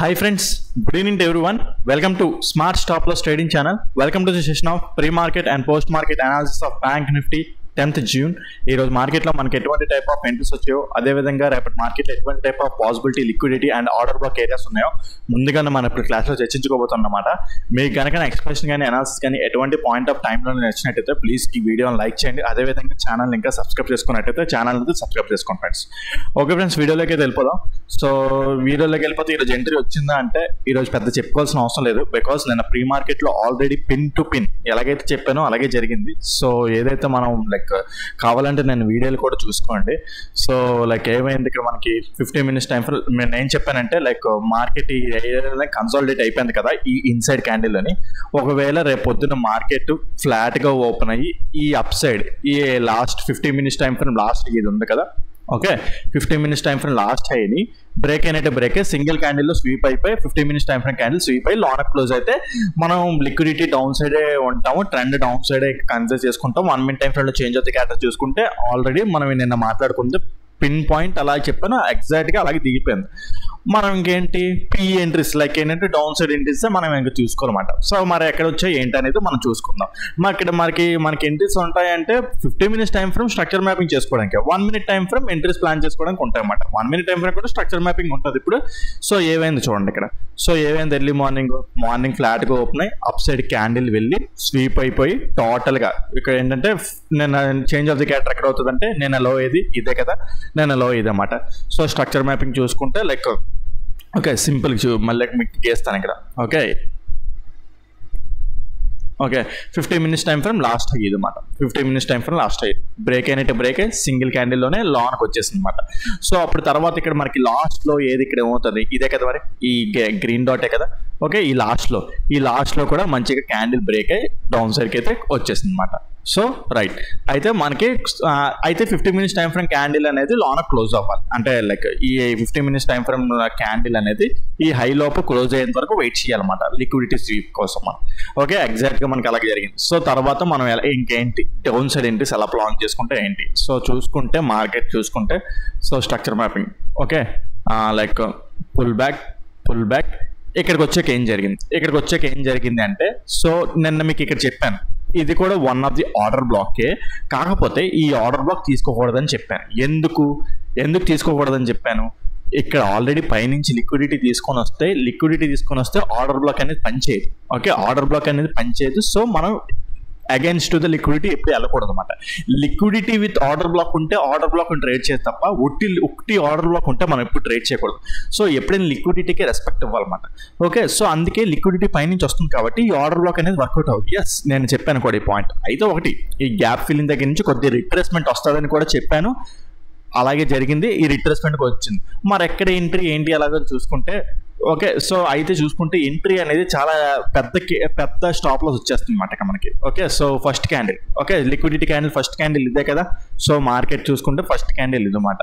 Hi friends, good evening to everyone. Welcome to Smart Stop Loss Trading channel. Welcome to the session of pre-market and post-market analysis of Bank Nifty 10th June. ఈ రోజు market లో మనకి ఎటువంటి type of entries వచ్చాయో అదే విధంగా రేపటి market లో ఎటువంటి type of possibility liquidity and order black areas ఉన్నాయో ముందుగానే మనం ఇప్పుడు క్లాస్ లో చర్చించుకోబోతున్నమాట. మీకు కనుక ఎక్స్ప్లెనేషన్ కానీ అనాలిసిస్ కానీ ఎటువంటి పాయింట్ ఆఫ్ టైంలో నచ్చినట్టయితే ప్లీజ్ ఈ వీడియోని లైక్ చేయండి. అదే విధంగా ఛానల్ ఇంకా సబ్స్క్రైబ్ చేసుకున్నట్టయితే ఛానల్ సబ్స్క్రైబ్ చేసుకోండి ఫ్రెండ్స్. ఓకే ఫ్రెండ్స్, వీడియోలోకి వెళ్ళిపోదాం. సో వీడియోలోకి వెళ్ళిపోతే ఈరోజు ఎంట్రీ వచ్చిందా అంటే ఈరోజు పెద్ద చెప్పుకోవాల్సిన అవసరం లేదు. బికాస్ నేను ప్రీ మార్కెట్ లో ఆల్రెడీ పిన్ టు పిన్ ఎలాగైతే చెప్పానో అలాగే జరిగింది. సో ఏదైతే మనం కావాలంటే నేను వీడియోలు కూడా చూసుకోండి. సో ఏమైంది ఇక్కడ మనకి 15 minutes టైం ఫ్రేమ్ నేను ఏం చెప్పానంటే మార్కెట్ కన్సాలిడేట్ అయిపోయింది కదా ఈ ఇన్సైడ్ క్యాండిల్ అని. ఒకవేళ రేపు పొద్దున్న మార్కెట్ ఫ్లాట్ గా ఓపెన్ అయ్యి ఈ అప్ సైడ్ ఈ last 15 minutes time frame last ఇది ఉంది కదా, okay 15 minutes time frame last హైని బ్రేక్ అయినట్టు బ్రేక్ సింగిల్ క్యాండిల్ లో స్వీప్ అయిపోయి 15 minutes time frame candle sweep అయ్యి లోన క్లోజ్ అయితే మనం లిక్విడిటీ డౌన్ సైడే ఉంటాము, ట్రెండ్ డౌన్ సైడే కన్సిడర్ చేసుకుంటాం. 1 minute టైం ఫ్రేమ్ లో చేంజ్ అవుతుంది క్యారెక్టర్ చూసుకుంటే ఆల్రెడీ మనం నిన్న మాట్లాడుకుంటే పిన్ పాయింట్ అలా చెప్పాను ఎగ్జాక్ట్ గా అలాగే దిగిపోయింది. మనం ఇంకేంటి పీ ఎంట్రీస్ ఏంటంటే డౌన్ సైడ్ ఎంట్రీస్ మనం ఇంకా చూసుకోవాలన్నమాట. సో మరి ఎక్కడ వచ్చాయి ఏంటి అనేది మనం చూసుకుందాం. ఇక్కడ మనకి ఎంట్రీస్ ఉంటాయంటే 15 minutes time frame structure mapping చేసుకోవడానికి, 1 minute time frame entries plan చేసుకోవడానికి ఉంటాయి అన్నమాట. 1 minute టైం ఫ్రేమ్ కూడా స్ట్రక్చర్ మ్యాపింగ్ ఉంటుంది ఇప్పుడు. సో ఏమైంది చూడండి ఇక్కడ. సో ఏమైంది ఎర్లీ మార్నింగ్ ఫ్లాట్ గా ఓపెన్ అయ్యి అప్ సైడ్ క్యాండిల్ వెళ్ళి స్వీప్ అయిపోయి టోటల్ గా ఇక్కడ ఏంటంటే నేను చేంజ్ ఆఫ్ ది క్యారెక్టర్ ఎక్కడ అవుతుంది అంటే నేను లో ఏది ఇదే కదా, నేను లో ఇది అన్నమాట. సో స్ట్రక్చర్ మ్యాపింగ్ చూసుకుంటే ఓకే సింపుల్ మళ్ళీ మీకు గీస్తాను ఇక్కడ. Okay 15 minutes time frame last అయ్యి ఇది అనమాట. 15 minutes టైం ఫ్రేమ్ లాస్ట్ అయ్యి బ్రేక్ అయినట్టు బ్రేక్ అయ్యి సింగిల్ క్యాండిల్లోనే లాన్కి వచ్చేసింది అనమాట. సో అప్పుడు తర్వాత ఇక్కడ మనకి లాస్ట్లో ఏది ఇక్కడ ఏమవుతుంది ఇదే కదా మరి ఈ గ్రీన్ డాటే కదా. ఓకే ఈ లాస్ట్లో కూడా మంచిగా క్యాండిల్ బ్రేక్ అయ్యి డౌన్ సైడ్కి అయితే వచ్చేసింది అనమాట. సో రైట్ అయితే మనకి 15 minutes టైం ఫ్రేమ్ క్యాండిల్ అనేది లోన క్లోజ్ అవ్వాలి అంటే ఈ 15 minutes టైం ఫ్రేమ్ క్యాండిల్ అనేది ఈ హై లోపు క్లోజ్ అయ్యేంత వరకు వెయిట్ చేయాలన్నమాట లిక్విడిటీ స్వీప్ కోసం మనం. ఓకే ఎగ్జాక్ట్ గా మనకి అలాగే జరిగింది. సో తర్వాత మనం ఇంకేంటి డౌన్ సైడ్ ఎంట్రీస్ ఎలా ప్లాన్ చేసుకుంటే ఏంటి. సో చూసుకుంటే మార్కెట్ చూసుకుంటే so structure mapping okay pull back ఇక్కడికి వచ్చాక ఏం జరిగింది అంటే సో నిన్న మీకు ఇక్కడ చెప్పాను ఇది కూడా వన్ ఆఫ్ ది ఆర్డర్ బ్లాకే. కాకపోతే ఈ ఆర్డర్ బ్లాక్ తీసుకోకూడదని చెప్పాను. ఎందుకు తీసుకోకూడదని చెప్పాను, ఇక్కడ ఆల్రెడీ పైనుంచి లిక్విడిటీ తీసుకొని వస్తే ఆర్డర్ బ్లాక్ అనేది పనిచేయదు. ఓకే ఆర్డర్ బ్లాక్ అనేది పనిచేయదు. సో మనం అగైన్స్ టు ద లిక్విడిటీ ఎప్పుడు వెళ్ళకూడదు అనమాట. లిక్విడిటీ విత్ ఆర్డర్ బ్లాక్ ఉంటే ఆర్డర్ బ్లాక్ ట్రేడ్ చేస్తే తప్ప ఒకటి ఆర్డర్ బ్లాక్ ఉంటే మనం ఎప్పుడు ట్రేడ్ చేయకూడదు. సో ఎప్పుడైనా లిక్విడిటీకి రెస్పెక్ట్ ఇవ్వాలన్నమాట. ఓకే సో అందుకే లిక్విడిటీ పైనుంచి వస్తుంది కాబట్టి ఈ ఆర్డర్ బ్లాక్ అనేది వర్కౌట్ అవుతుంది. ఎస్ నేను చెప్పాను కూడా ఈ పాయింట్. అయితే ఒకటి ఈ గ్యాప్ ఫిల్లింగ్ దగ్గర నుంచి కొద్దిగా రిట్రేస్మెంట్ వస్తుందని కూడా చెప్పాను, అలాగే జరిగింది. ఈ రిట్రేస్మెంట్కి వచ్చింది. మరి ఎక్కడ ఎంట్రీ ఏంటి అలాగే చూసుకుంటే ఓకే సో అయితే చూసుకుంటే ఎంట్రీ అనేది చాలా పెద్ద స్టాప్ లాస్ వచ్చేస్తుంది అన్నమాట మనకి. Okay so first candle okay liquidity candle first candle ఇదే కదా. సో మార్కెట్ చూసుకుంటే ఫస్ట్ క్యాండిల్ ఇది అన్నమాట.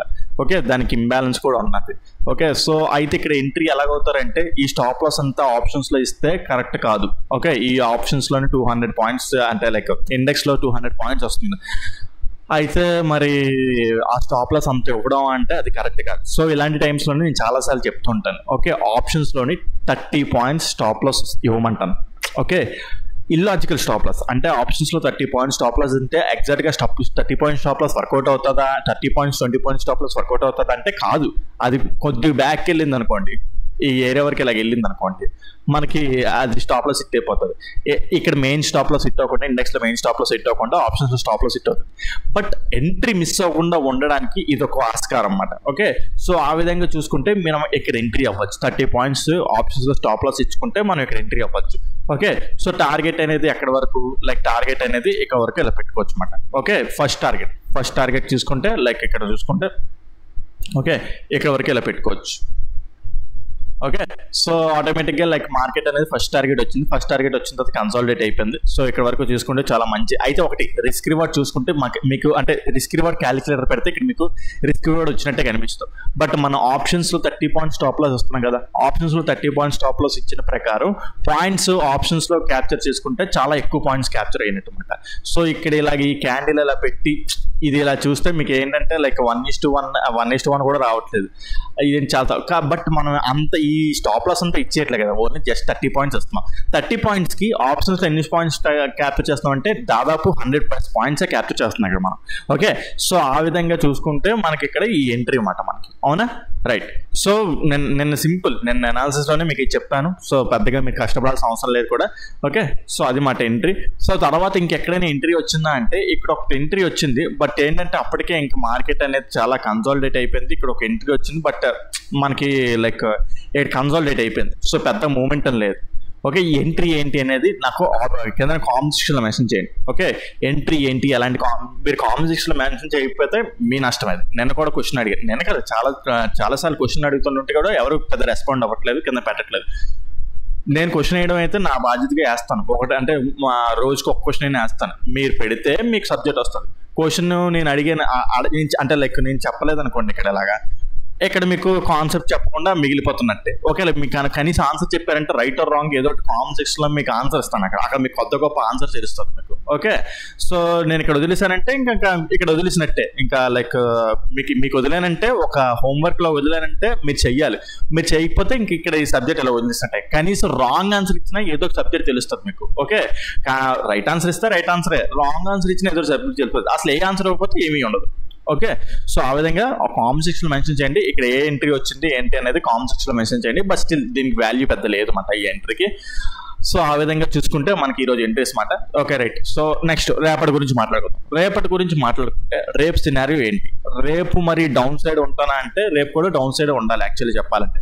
ఓకే దానికి ఇంబ్యాలెన్స్ కూడా ఉన్నది. ఓకే సో అయితే ఇక్కడ ఎంట్రీ ఎలాగవుతారంటే ఈ స్టాప్ లాస్ అంతా ఆప్షన్స్ లో ఇస్తే కరెక్ట్ కాదు. ఓకే ఈ ఆప్షన్స్ లోని 200 points అంటే ఇండెక్స్ లో 200 points వస్తుంది. అయితే మరి ఆ స్టాప్ లాస్ అంత ఇవ్వడం అంటే అది కరెక్ట్ కాదు. సో ఇలాంటి టైమ్స్లోనే నేను చాలాసార్లు చెప్తుంటాను ఓకే ఆప్షన్స్లోని 30 points స్టాప్ లాస్ ఇవ్వమంటాను. ఓకే ఇల్లాజికల్ స్టాప్ లాస్ అంటే ఆప్షన్స్లో 30 points స్టాప్ లాస్ అంటే ఎగ్జాక్ట్గా 30 points స్టాప్ లాస్ వర్కౌట్ అవుతుందా, 30 points 20 points stop loss work out అవుతుందా అంటే కాదు. అది కొద్దిగా బ్యాక్ వెళ్ళింది అనుకోండి, ఈ ఏరియా వరకు ఇలాగ వెళ్ళింది అనుకోండి, మనకి అది స్టాప్ లాస్ హిట్ అయిపోతుంది. ఇక్కడ మెయిన్ స్టాప్ లాస్ హిట్ అవ్వకుండా ఇండెక్స్లో మెయిన్ స్టాప్ లాస్ హిట్ అవ్వకుండా ఆప్షన్స్లో స్టాప్ లాస్ హిట్ అవుతుంది. బట్ ఎంట్రీ మిస్ అవ్వకుండా ఉండడానికి ఇది ఒక ఆస్కారం అన్నమాట. ఓకే సో ఆ విధంగా చూసుకుంటే మనం ఇక్కడ ఎంట్రీ అవ్వచ్చు. 30 points ఆప్షన్స్లో స్టాప్ లాస్ ఇచ్చుకుంటే మనం ఇక్కడ ఎంట్రీ అవ్వచ్చు. ఓకే సో టార్గెట్ అనేది ఎక్కడ వరకు టార్గెట్ అనేది ఇక్కడ వరకు ఇలా పెట్టుకోవచ్చు అన్నమాట. ఓకే ఫస్ట్ టార్గెట్ చూసుకుంటే ఇక్కడ చూసుకుంటే ఓకే ఇక్కడ వరకు ఇలా పెట్టుకోవచ్చు. ఓకే సో ఆటోమేటిక్గా మార్కెట్ అనేది ఫస్ట్ టార్గెట్ వచ్చిన తర్వాత కన్సాలిడేట్ అయిపోయింది. సో ఇక్కడ వరకు చూసుకుంటే చాలా మంచి. అయితే ఒకటి రిస్క్ రివార్డ్ చూసుకుంటే మీకు అంటే రిస్క్ రివార్డ్ క్యాలిక్యులేటర్ పెడితే ఇక్కడ మీకు రిస్క్ రివార్డ్ వచ్చినట్టే కనిపిస్తుంది. బట్ మన ఆప్షన్స్లో 30 points స్టాప్ లాస్ వస్తున్నాం కదా, ఆప్షన్స్లో 30 points స్టాప్ లాస్ ఇచ్చిన ప్రకారం పాయింట్స్ ఆప్షన్స్లో క్యాప్చర్ చేసుకుంటే చాలా ఎక్కువ పాయింట్స్ క్యాప్చర్ అయినట్టు అనమాట. సో ఇక్కడ ఇలాగ ఈ క్యాండిల్ ఇలా పెట్టి ఇది ఇలా చూస్తే మీకు ఏంటంటే లైక్ 1:1 కూడా రావట్లేదు. ఇది చాలా బట్ మనం అంత ఈ స్టాప్ లాస్ అంతా ఇచ్చేయట్లేదు కదా, ఓన్లీ జస్ట్ 30 పాయింట్స్ వస్తున్నాం. 30 పాయింట్స్కి ఆప్షన్స్లో ఎన్ని పాయింట్స్ క్యాప్చర్ చేస్తున్నాం అంటే దాదాపు 100+ పాయింట్సే క్యాప్చర్ చేస్తున్నాం ఇక్కడ మనం. ఓకే, సో ఆ విధంగా చూసుకుంటే మనకి ఇక్కడ ఈ ఎంట్రీ అన్నమాట మనకి. అవునా, రైట్. సో నిన్న అనాలిసిస్లోనే మీకు చెప్పాను. సో పెద్దగా మీకు కష్టపడాల్సిన అవసరం లేదు కూడా. ఓకే, సో అది మాట ఎంట్రీ. సో తర్వాత ఇంకెక్కడైనా ఎంట్రీ వచ్చిందా అంటే ఇక్కడ ఒక ఎంట్రీ వచ్చింది, బట్ ఏంటంటే అప్పటికే ఇంకా మార్కెట్ అనేది చాలా కన్సాలిడేట్ అయిపోయింది. ఇక్కడ ఒక ఎంట్రీ వచ్చింది, బట్ మనకి లైక్ కన్సాలిడేట్ అయిపోయింది. సో పెద్ద మూమెంటం లేదు. ఓకే, ఎంట్రీ ఏంటి అనేది నాకు కింద కామెంట్ సెక్షన్లో మెన్షన్ చేయండి. ఓకే, ఎంట్రీ ఏంటి ఎలాంటి మీరు కామెంట్ సెక్షన్లో మెన్షన్ చేయకపోతే మీ నష్టం. అది నిన్న కూడా క్వశ్చన్ అడిగారు, నిన్న కదా చాలాసార్లు క్వశ్చన్ అడుగుతుంటే కూడా ఎవరు పెద్ద రెస్పాండ్ అవ్వట్లేదు, కింద పెట్టట్లేదు. నేను క్వశ్చన్ వేయడం అయితే నా బాధ్యతగా వేస్తాను. ఒకటి అంటే మా రోజుకి ఒక క్వశ్చన్ అయినా వేస్తాను. మీరు పెడితే మీకు సబ్జెక్ట్ వస్తుంది. క్వశ్చన్ నేను అడిగాను అంటే లైక్ నేను చెప్పలేదు అనుకోండి, ఇక్కడ మీకు కాన్సెప్ట్ చెప్పకుండా మిగిలిపోతున్నట్టే. ఓకే, మీకు కనీసం ఆన్సర్ చెప్పారంటే రైట్ ఆర్ రాంగ్ ఏదో ఒకటి కామెంట్ సెక్షన్లో మీకు ఆన్సర్ ఇస్తాను. అక్కడ మీకు కొత్త గొప్ప ఆన్సర్ తెలుస్తుంది మీకు. ఓకే, సో నేను ఇక్కడ వదిలేసానంటే ఇంకా ఇక్కడ వదిలేసినట్టే. ఇంకా లైక్ మీకు వదిలేనంటే ఒక హోంవర్క్లో వదిలేనంటే మీరు చెయ్యాలి. మీరు చేయకపోతే ఇంక ఇక్కడ ఈ సబ్జెక్ట్ ఇలా వదిలేసినట్టే. కనీసం రాంగ్ ఆన్సర్ ఇచ్చినా ఏదో ఒక సబ్జెక్ట్ తెలుస్తుంది మీకు. ఓకే, రైట్ ఆన్సర్ ఇస్తే రైట్ ఆన్సరే, రాంగ్ ఆన్సర్ ఇచ్చినా ఏదో సబ్జెక్ట్ తెలుస్తుంది. అసలు ఏ ఆన్సర్ ఇవ్వకపోతే ఏమీ ఉండదు. ఓకే, సో ఆ విధంగా కామెంట్ సెక్షన్లో మెన్షన్ చేయండి ఇక్కడ ఏ ఎంట్రీ వచ్చింది ఏంటి అనేది కామెంట్ సెక్షన్లో మెన్షన్ చేయండి. బట్ స్టిల్ దీనికి వాల్యూ పెద్ద లేదు అన్నమాట ఈ ఎంట్రీకి. సో ఆ విధంగా చూసుకుంటే మనకి ఈరోజు ఎంట్రీస్ మాట. Okay, right. సో నెక్స్ట్ రేపటి గురించి మాట్లాడుకుంటే రేపు సినారియో ఏంటి? రేపు మరి డౌన్ సైడ్ ఉంటానా అంటే రేపు కూడా డౌన్ సైడ్ ఉండాలి యాక్చువల్లీ చెప్పాలంటే.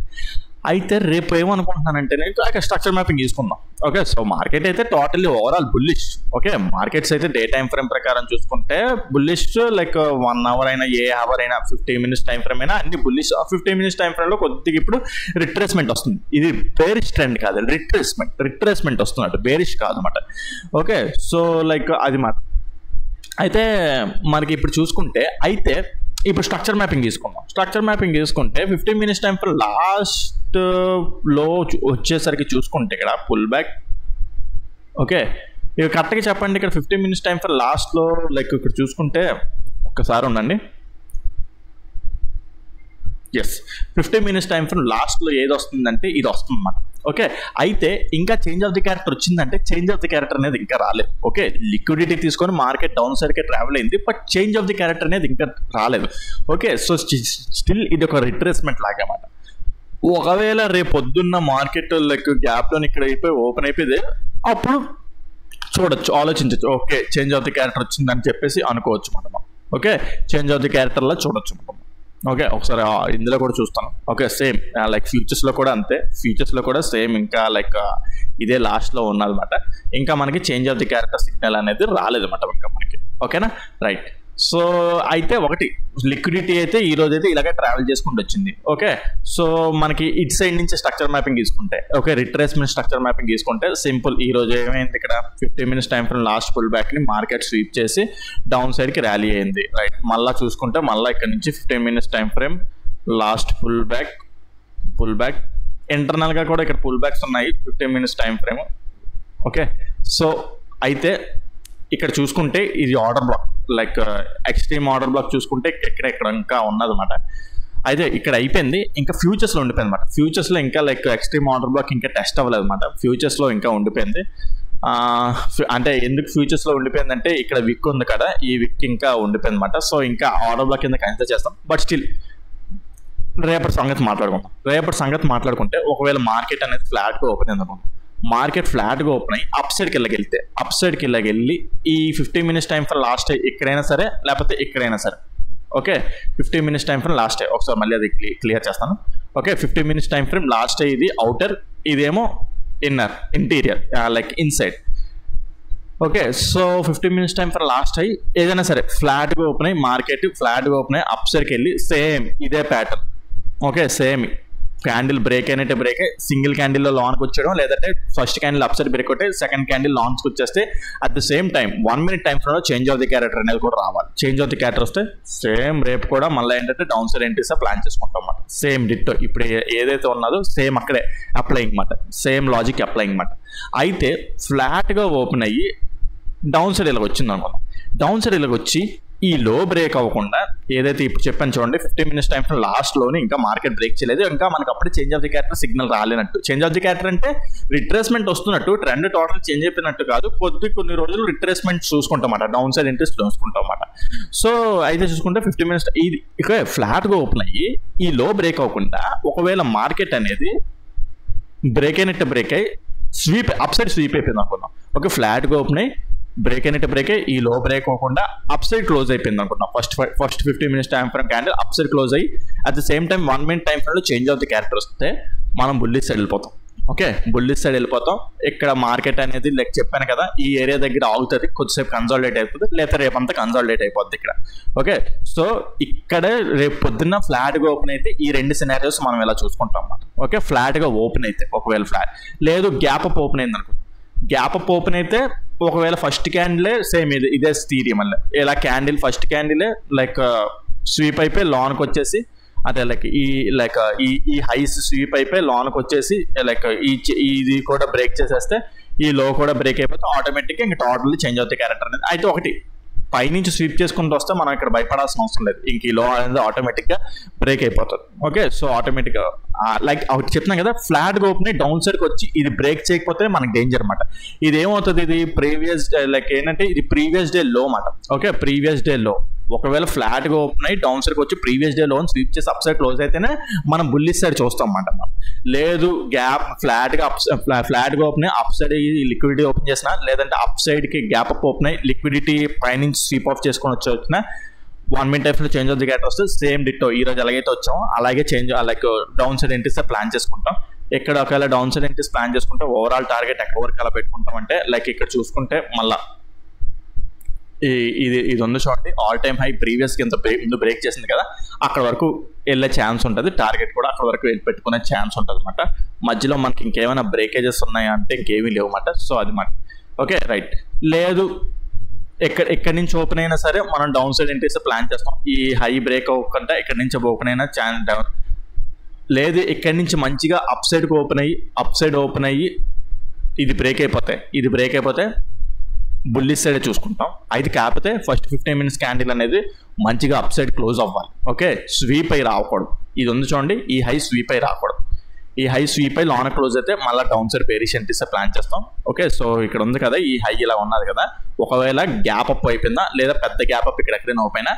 అయితే రేపు ఏమనుకుంటున్నానంటే నేను స్ట్రక్చర్ మ్యాపింగ్ తీసుకుందాం. ఓకే, సో మార్కెట్ అయితే totally overall bullish. Okay, markets అయితే డే టైం ఫ్రేమ్ ప్రకారం చూసుకుంటే బుల్లిష్. లైక్ 1 అవర్ అయినా ఏ అవర్ అయినా 15 మినిట్స్ టైం ఫ్రేమ్ అయినా అన్ని బుల్లిష్. 15 మినిట్స్ టైం ఫ్రేమ్లో కొద్దిగా ఇప్పుడు రిట్రేస్మెంట్ వస్తుంది. ఇది బేరిష్ ట్రెండ్ కాదు, రిట్రేస్మెంట్ వస్తున్నట్టు, బేరిష్ కాదు అన్నమాట. ఓకే, సో లైక్ అది మాట. అయితే మనకి ఇప్పుడు చూసుకుంటే ఇప్పుడు స్ట్రక్చర్ మ్యాపింగ్ తీసుకుంటే 15 మినిట్స్ టైం ఫ్రేమ్ లాస్ట్ లో వచ్చేసరికి చూసుకుంటే ఇక్కడ పుల్ బ్యాక్. ఓకే, ఇక కరెక్ట్గా చెప్పండి ఇక్కడ 15 మినిట్స్ టైం ఫ్రేమ్ లాస్ట్లో లైక్ ఇక్కడ చూసుకుంటే ఒక్కసారి ఉండండి. ఎస్, 15 మినిట్స్ టైం ఫ్రేమ్ లాస్ట్లో ఏది వస్తుందంటే ఇది వస్తుంది అన్నమాట. ఓకే, అయితే ఇంకా చేంజ్ ఆఫ్ ది క్యారెక్టర్ వచ్చిందంటే చేంజ్ ఆఫ్ ది క్యారెక్టర్ అనేది ఇంకా రాలేదు. ఓకే, లిక్విడిటీ తీసుకొని మార్కెట్ డౌన్ సైడ్కే ట్రావెల్ అయింది, but change of the character అనేది ఇంకా రాలేదు. ఓకే, సో స్టిల్ ఇది ఒక రిట్రేస్మెంట్ లాగా అన్నమాట. ఒకవేళ రేపు పొద్దున్న మార్కెట్ లైక్ గ్యాప్లో ఇక్కడ అయిపోయి ఓపెన్ అయిపోయింది, అప్పుడు చూడొచ్చు, ఆలోచించవచ్చు. Okay, change of the character వచ్చిందని చెప్పేసి అనుకోవచ్చు మనం. ఓకే, చేంజ్ ఆఫ్ ది క్యారెక్టర్లో చూడొచ్చు మనం. ఓకే, ఒకసారి ఇందులో కూడా చూస్తాను. ఓకే, సేమ్ లైక్ ఫ్యూచర్స్లో కూడా అంతే, సేమ్ ఇంకా లైక్ ఇదే లాస్ట్లో ఉన్నదన్నమాట. ఇంకా మనకి change of the character signal అనేది రాలేదన్నమాట ఇంకా మనకి. ఓకేనా, రైట్. సో అయితే ఒకటి లిక్విడిటీ అయితే ఈ రోజు అయితే ఇలాగే ట్రావెల్ చేసుకుంటూ వచ్చింది. ఓకే, సో మనకి ఇటు సైడ్ నుంచి స్ట్రక్చర్ మ్యాపింగ్ తీసుకుంటే, ఓకే, రిట్రేస్మెంట్ స్ట్రక్చర్ మ్యాపింగ్ తీసుకుంటే సింపుల్. ఈ రోజు ఏమైంది ఇక్కడ 15 minutes time frame last pull back ని మార్కెట్ స్వీప్ చేసి డౌన్ సైడ్ కి ర్యాలీ అయింది. రైట్, మళ్ళీ చూసుకుంటే మళ్ళీ ఇక్కడ నుంచి 15 minutes time frame last pull back internal గా కూడా ఇక్కడ పుల్ బ్యాక్స్ ఉన్నాయి 15 minutes time frame. Okay, so అయితే ఇక్కడ చూసుకుంటే ఇది order block, like extreme order block చూసుకుంటే ఇక్కడ ఇంకా ఉన్నదన్నమాట. అయితే ఇక్కడ అయిపోయింది, ఇంకా ఫ్యూచర్స్లో ఉండిపోయింది అనమాట. ఫ్యూచర్స్లో ఇంకా లైక్ ఎక్స్ట్రీమ్ ఆర్డర్ బ్లాక్ ఇంకా టెస్ట్ అవ్వలేదు అనమాట, ఫ్యూచర్స్లో ఇంకా ఉండిపోయింది. అంటే ఎందుకు ఫ్యూచర్స్లో ఉండిపోయిందంటే ఇక్కడ విక్ ఉంది కదా, ఈ విక్ ఇంకా ఉండిపోయింది అనమాట. సో ఇంకా ఆర్డర్ బ్లాక్ కింద కన్సిడర్ చేస్తాం. బట్ స్టిల్ రేపటి సంగతి మాట్లాడుకుంటే ఒకవేళ మార్కెట్ అనేది ఫ్లాట్గా ఓపెన్ అయింది అనుకుంటాం. మార్కెట్ ఫ్లాట్గా ఓపెన్ అయ్యి అప్ సైడ్కి వెళ్ళి ఈ 15 మినిట్స్ టైం ఫర్ లాస్ట్ ఎక్కడైనా సరే లేకపోతే ఎక్కడైనా సరే. Okay, 15 minutes time frame last ఒకసారి మళ్ళీ అది క్లియర్ చేస్తాను. Okay, 15 minutes time frame last ఇది అవుటర్, ఇదేమో interior like inside. Okay, so 15 minutes time for last అయ్యి ఏదైనా సరే ఫ్లాట్గా ఓపెన్ అయ్యి మార్కెట్ ఫ్లాట్గా ఓపెన్ అయ్యి అప్ సైడ్కి వెళ్ళి సేమ్ ఇదే pattern. Okay, same candle break అయినట్టే బ్రేక్ సింగిల్ క్యాండిల్లో లాంచ్కి వచ్చేయడం, లేదంటే first candle up side break అవుతే సెకండ్ క్యాండిల్ లాంచ్కి వచ్చేస్తే at the same time 1 minute time ఫ్రేమ్లో చేంజ్ ఆఫ్ ది క్యారెక్టర్ అనేది కూడా రావాలి. చేంజ్ ఆఫ్ ది క్యారెక్టర్ వస్తే సేమ్ రేపు కూడా మళ్ళీ ఏంటంటే డౌన్ సైడ్ ఎంట్రీసా ప్లాన్ చేసుకుంటాం అన్నమాట. సేమ్ డిట్టో ఇప్పుడు ఏదైతే ఉన్నదో సేమ్ అక్కడే అప్లయింగ్ అన్నమాట, సేమ్ లాజిక్ అప్లయింగ్ అన్నమాట. అయితే ఫ్లాట్గా ఓపెన్ అయ్యి డౌన్ సైడ్ ఇలాగ వచ్చింది అనుకున్నాం. డౌన్ సైడ్ ఇలాగ వచ్చి ఈ లో బ్రేక్ అవ్వకుండా ఏదైతే ఇప్పుడు చెప్పాను చూడండి 15 minutes టైం ఫ్రేమ్ లాస్ట్ లోనే ఇంకా మార్కెట్ బ్రేక్ చేయలేదు, ఇంకా మనకి అప్పుడే change of the character signal రాలేనట్టు. చేంజ్ ఆఫ్ ది క్యారెక్టర్ అంటే రిట్రేస్మెంట్ వస్తున్నట్టు, ట్రెండ్ టోటల్ చేంజ్ అయిపోయినట్టు కాదు, కొన్ని రోజులు రిట్రేస్మెంట్ చూసుకుంటామాట, డౌన్ సైడ్ ఇంట్రెస్ట్ చూసుకుంటాం అన్నమాట. సో అయితే చూసుకుంటే 15 minutes ఇది ఇక ఫ్లాట్ గా ఓపెన్ అయ్యి ఈ లో బ్రేక్ అవ్వకుండా ఒకవేళ మార్కెట్ అనేది బ్రేక్ అయినట్టు బ్రేక్ అయ్యి స్వీప్ అప్ సైడ్ స్వీప్ అయిపోయింది అనుకున్నాం. ఓకే, ఫ్లాట్ గా ఓపెన్ అయ్యి బ్రేక్ అయినట్టు బ్రేక్ అయ్యి ఈ లో బ్రేక్ అవ్వకుండా అప్ సైడ్ క్లోజ్ అయిపోయింది అనుకున్నాం. First 15 minutes time frame candle up side close అయ్యి at the same time 1 minute time frame లో చేంజ్ ఆఫ్ ది క్యారెక్టర్ వస్తే మనం బుల్లిష్ సైడ్ వెళ్ళిపోతాం. ఓకే, బుల్లిష్ సైడ్ వెళ్ళిపోతాం. ఇక్కడ మార్కెట్ అనేది లైక్ చెప్పాను కదా, ఈ ఏరియా దగ్గర ఆగుతుంది, కొద్దిసేపు కన్సాలిడేట్ అయిపోతుంది, లేదా రేపంతా కన్సాలిడేట్ అయిపోద్ది ఇక్కడ. ఓకే, సో ఇక్కడ రేపు పొద్దున్న ఫ్లాట్ గా ఓపెన్ అయితే ఈ రెండు సినారియోస్ మనం ఇలా చూసుకుంటాం అన్నమాట. ఓకే, ఫ్లాట్ గా ఓపెన్ అయితే ఒకవేళ ఫ్లాట్ లేదు, గ్యాప్ అప్ ఓపెన్ అయింది అనుకుంటాం. గ్యాప్ అప్ ఓపెన్ అయితే ఒకవేళ ఫస్ట్ క్యాండిలే సేమ్ ఇదే థియరీ మళ్ళీ ఇలా క్యాండిల్ ఫస్ట్ క్యాండిలే లైక్ స్వీప్ అయిపోయి లాన్కి వచ్చేసి అదే ఈ హైస్ స్వీప్ అయిపోయి లాన్కి వచ్చేసి లైక్ ఇది కూడా బ్రేక్ చేసేస్తే ఈ లో కూడా బ్రేక్ అయిపోతే ఆటోమేటిక్గా ఇంకా టోటల్లీ చేంజ్ అవుతాయి క్యారెక్టర్ అనేది. అయితే ఒకటి పైనుంచి స్వీప్ చేసుకుంటూ వస్తే మనం ఇక్కడ భయపడాల్సిన అవసరం లేదు, ఇంక ఈ లో అనేది ఆటోమేటిక్గా బ్రేక్ అయిపోతుంది. ఓకే, సో ఆటోమేటిక్గా లైక్ ఒకటి చెప్తున్నాం కదా, ఫ్లాట్ గా ఓపెన్ అయ్యి డౌన్ సైడ్కి వచ్చి ఇది బ్రేక్ చేయకపోతే మనకి డేంజర్ అనమాట. ఇది ఏమవుతుంది, ఇది ప్రీవియస్ లైక్ ఏంటంటే ఇది ప్రీవియస్ డే లో అన్నమాట. ఓకే, ప్రీవియస్ డే లో ఒకవేళ ఫ్లాట్ గా ఓపెన్ అయ్యి డౌన్ సైడ్కి వచ్చి ప్రీవియస్ డే లోన్ స్వీప్ చేసి అప్ సైడ్ క్లోజ్ అయితేనే మనం బుల్లిష్ సైడ్ చూస్తాం అన్నమాట. లేదు గ్యాప్ ఫ్లాట్ గా ఓపెన్ అయ్యి అప్ సైడ్ లిక్విడిటీ ఓపెన్ చేసినా, లేదంటే అప్ సైడ్ కి గ్యాప్ అప్ ఓపెన్ అయ్యి లిక్విడిటీ పైనుంచి స్వీప్ ఆఫ్ చేసుకొని వచ్చిన 1 minute టైం లో చేంజ్ ఆఫ్ ది క్యారెక్టర్ వస్తే సేమ్ డిట్టో ఈ రోజు ఎలాగైతే వచ్చామో అలాగే change like down side entries plan చేసుకుంటాం. ఇక్కడ ఒకవేళ డౌన్ సైడ్ ఎంట్రీస్ ప్లాన్ చేసుకుంటే ఓవరాల్ టార్గెట్ ఎక్కడ వరకు అలా పెట్టుకుంటాం అంటే లైక్ ఇక్కడ చూసుకుంటే మళ్ళా ఇది ఉంది చూడండి, ఆల్ టైమ్ హై ప్రీవియస్ కి ముందు బ్రేక్ చేసింది కదా, అక్కడ వరకు వెళ్ళే ఛాన్స్ ఉంటుంది, టార్గెట్ కూడా అక్కడ వరకు వెళ్ళి పెట్టుకునే ఛాన్స్ ఉంటుంది అనమాట. మధ్యలో మనకి ఇంకేమైనా బ్రేకేజెస్ ఉన్నాయా అంటే ఇంకేమీ లేవు అన్నమాట. సో అది మాట. ఓకే రైట్, లేదు ఎక్కడి నుంచి ఓపెన్ అయినా సరే మనం డౌన్ సైడ్ ఎంట్రీస్ ప్లాన్ చేస్తాం. ఈ హై బ్రేక్ అవ్వకుండా ఇక్కడ నుంచి ఓపెన్ అయినా ఛాన్స్ డౌన్, లేదు ఇక్కడి నుంచి మంచిగా అప్ సైడ్కి ఓపెన్ అయ్యి ఇది బ్రేక్ అయిపోతే బుల్లిష్ సైడ్ చూసుకుంటాం. అయితే కాకపోతే ఫస్ట్ 15 minutes క్యాండిల్ అనేది మంచిగా అప్ సైడ్ క్లోజ్ అవ్వాలి. ఓకే, స్వీప్ అయి రాకూడదు. ఇది ఉంది చూడండి, ఈ హై స్వీప్ అయి రాకూడదు. ఈ హై స్వీప్ అయి లాన్ క్లోజ్ అయితే మళ్ళీ down side bearish entries plan చేస్తాం. ఓకే, సో ఇక్కడ ఉంది కదా ఈ హై ఇలా ఉన్నది కదా, ఒకవేళ గ్యాప్ అప్ అయిపోయిందా లేదా పెద్ద గ్యాప్ అప్ ఇక్కడ ఎక్కడైనా ఓపెన్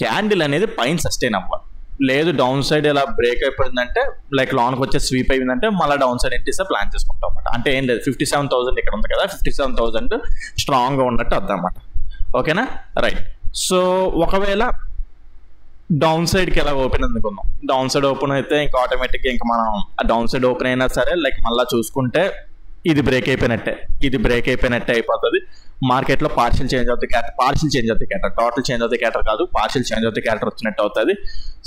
క్యాండిల్ అనేది పైన సస్టైన్ అవ్వాలి. లేదు డౌన్ సైడ్ ఇలా బ్రేక్ అయిపోయిందంటే లైక్ లాన్కి వచ్చే స్వీప్ అయిందంటే మళ్ళీ డౌన్ సైడ్ ఎంట్రీస్ ప్లాన్ చేసుకుంటాం అన్నమాట. అంటే ఏం లేదు, 57,000 ఇక్కడ ఉంది కదా, 57,000 స్ట్రాంగ్గా ఉన్నట్టు అర్థం అన్నమాట. ఓకేనా రైట్. సో ఒకవేళ డౌన్ సైడ్కి ఎలా ఓపెన్ అనుకుందాం, డౌన్ సైడ్ ఓపెన్ అయితే ఇంకా ఆటోమేటిక్గా ఇంకా మనం డౌన్ సైడ్ ఓపెన్ అయినా సరే లైక్ మళ్ళీ చూసుకుంటే ఇది బ్రేక్ అయిపోయినట్టే అయిపోతుంది. మార్కెట్లో partial change of the character total change of the character కాదు, partial change of the character వచ్చినట్టు అవుతుంది.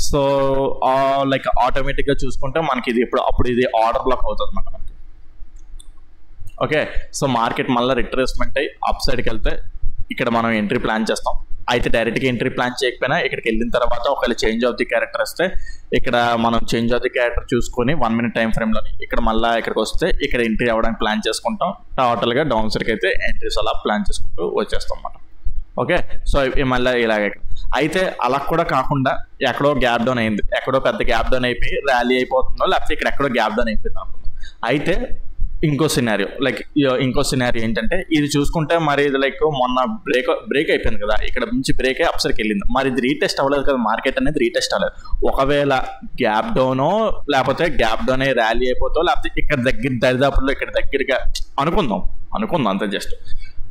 సో లైక్ ఆటోమేటిక్గా చూసుకుంటే మనకి ఇది అప్పుడు ఇది ఆర్డర్ బ్లాక్ అవుతుంది అన్నమాట మనకి. ఓకే, సో మార్కెట్ మళ్ళీ రిట్రేస్మెంట్ అయ్యి అప్ సైడ్కి వెళ్తే ఇక్కడ మనం ఎంట్రీ ప్లాన్ చేస్తాం. అయితే డైరెక్ట్గా ఎంట్రీ ప్లాన్ చేయకపోయినా ఇక్కడికి వెళ్ళిన తర్వాత ఒకవేళ చేంజ్ ఆఫ్ ది క్యారెక్టర్ వస్తే ఇక్కడ మనం చేంజ్ ఆఫ్ ది క్యారెక్టర్ చూసుకొని 1 minute టైం ఫ్రేమ్లోని ఇక్కడ మళ్ళీ ఇక్కడికి వస్తే ఇక్కడ ఎంట్రీ అవ్వడానికి ప్లాన్ చేసుకుంటాం. టోటల్గా డౌన్ సైడ్కి అయితే ఎంట్రీస్ అలా ప్లాన్ చేసుకుంటూ వచ్చేస్తాం అన్నమాట. ఓకే, సో మళ్ళీ ఇలాగే అయితే అలా కూడా కాకుండా ఎక్కడో గ్యాప్ డౌన్ అయింది, ఎక్కడో పెద్ద గ్యాప్ డౌన్ అయిపోయి ర్యాలీ అయిపోతుందో, లేకపోతే ఇక్కడ ఎక్కడో గ్యాప్ డౌన్ అయిపోయింది అనుకుందాం. అయితే ఇంకో సినారియో ఏంటంటే ఇది చూసుకుంటే మరి ఇది లైక్ మొన్న బ్రేక్ అయిపోయింది కదా, ఇక్కడ నుంచి బ్రేక్ అయ్యి అప్సర్కి వెళ్ళింది, మరి ఇది రీటెస్ట్ అవ్వలేదు కదా, మార్కెట్ అనేది రీటెస్ట్ అవ్వలేదు. ఒకవేళ గ్యాప్ డౌనో లేకపోతే గ్యాప్ డౌన్ అయ్యి ర్యాలీ అయిపోతావు, లేకపోతే ఇక్కడ దరిదాపుల్లో ఇక్కడ దగ్గరగా అనుకుందాం అంతే జస్ట్.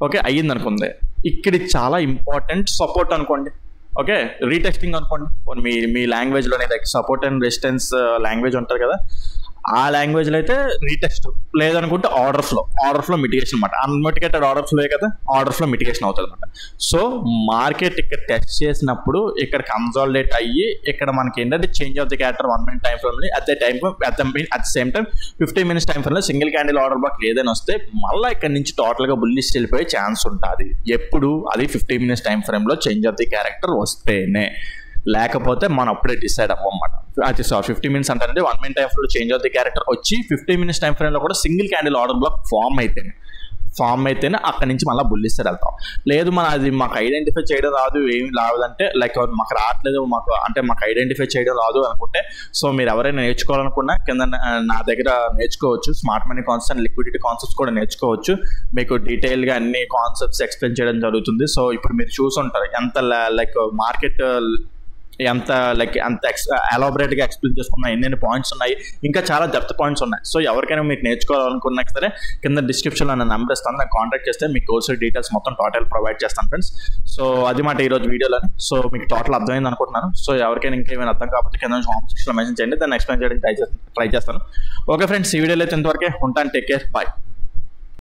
ఓకే, అయ్యింది అనుకుంది. ఇక్కడ చాలా ఇంపార్టెంట్ సపోర్ట్ అనుకోండి. ఓకే, రీటెస్టింగ్ అనుకోండి, మీ లాంగ్వేజ్లోనే సపోర్ట్ అండ్ రెసిస్టెన్స్ లాంగ్వేజ్ ఉంటుంది కదా, ఆ లాంగ్వేజ్లో అయితే రీటెస్ట్, లేదనుకుంటే ఆర్డర్ ఫ్లో మిటిగేషన్ అనమాట. అన్మిటిగేటెడ్ ఆర్డర్ ఫ్లో కదా, ఆర్డర్ ఫ్లో మిటిగేషన్ అవుతుంది అనమాట. సో మార్కెట్ ఇక్కడ టెస్ట్ చేసినప్పుడు ఇక్కడ కన్సాలిడేట్ అయ్యి ఇక్కడ మనకి ఏంటంటే change of the character 1 minute time frame at the same time 15 minutes time ఫ్రేమ్లో సింగిల్ క్యాండిల్ ఆర్డర్ బ్లాక్ ఏదైనా వస్తే మళ్ళీ ఇక్కడ నుంచి టోటల్గా బుల్లిష్ వెళ్ళిపోయే ఛాన్స్ ఉంటుంది. ఎప్పుడు అది 15 minutes టైం ఫ్రేమ్లో చేంజ్ ఆఫ్ ది క్యారెక్టర్ వస్తేనే, లేకపోతే మనం అప్పుడే డిసైడ్ అవ్వమాట. అది 15 minutes అంటే 1 minute టైం ఫ్రేమ్లో చేంజ్ ఆఫ్ ది క్యారెక్టర్ వచ్చి 15 minutes టైం ఫ్రేమ్లో కూడా single candle order block form అయితేనే ఫామ్ అయితేనే అక్కడి నుంచి మళ్ళీ బుల్లిస్ట్ సైడ్ వెళ్తాం. లేదు అది మాకు ఐడెంటిఫై చేయడం రాదు, ఏమి రాదంటే లైక్ మాకు రావట్లేదు, మాకు ఐడెంటిఫై చేయడం రాదు అనుకుంటే, సో మీరు ఎవరైనా నేర్చుకోవాలనుకున్నా కింద నా దగ్గర నేర్చుకోవచ్చు. Smart money concepts and liquidity concepts కూడా నేర్చుకోవచ్చు. మీకు డీటెయిల్గా అన్ని కాన్సెప్ట్స్ ఎక్స్ప్లెయిన్ చేయడం జరుగుతుంది. సో ఇప్పుడు మీరు చూసుంటారు ఎంత లైక్ మార్కెట్ ఎంత ఎలాబరేట్గా ఎక్స్ప్లెయిన్ చేసుకున్నా, ఎన్నెన్ని పాయింట్స్ ఉన్నాయి, ఇంకా చాలా డెప్త్ పాయింట్స్ ఉన్నాయి. సో ఎవరికైనా మీకు నేర్చుకోవాలనుకున్నా సరే కింద డిస్క్రిప్షన్లో నా నెంబర్ ఇస్తాను, నాకు కాంటాక్ట్ చేస్తే మీకు కోర్స్ డీటెయిల్స్ మొత్తం టోటల్ ప్రొవైడ్ చేస్తాను ఫ్రెండ్స్. సో అది మాట ఈరోజు వీడియోలోని. సో మీకు టోటల్ అర్థమైంది అనుకుంటున్నాను. సో ఎవరికైనా ఇంకేమైనా అర్థం కాకపోతే కింద కామెంట్ సెక్షన్లో మెన్షన్ చేయండి, దాన్ని ఎక్స్ప్లెయిన్ చేయడానికి ట్రై చేస్తాను. ఓకే ఫ్రెండ్స్, ఈ వీడియోలో అయితే ఇంతవరకే ఉంటాను. Take care, bye.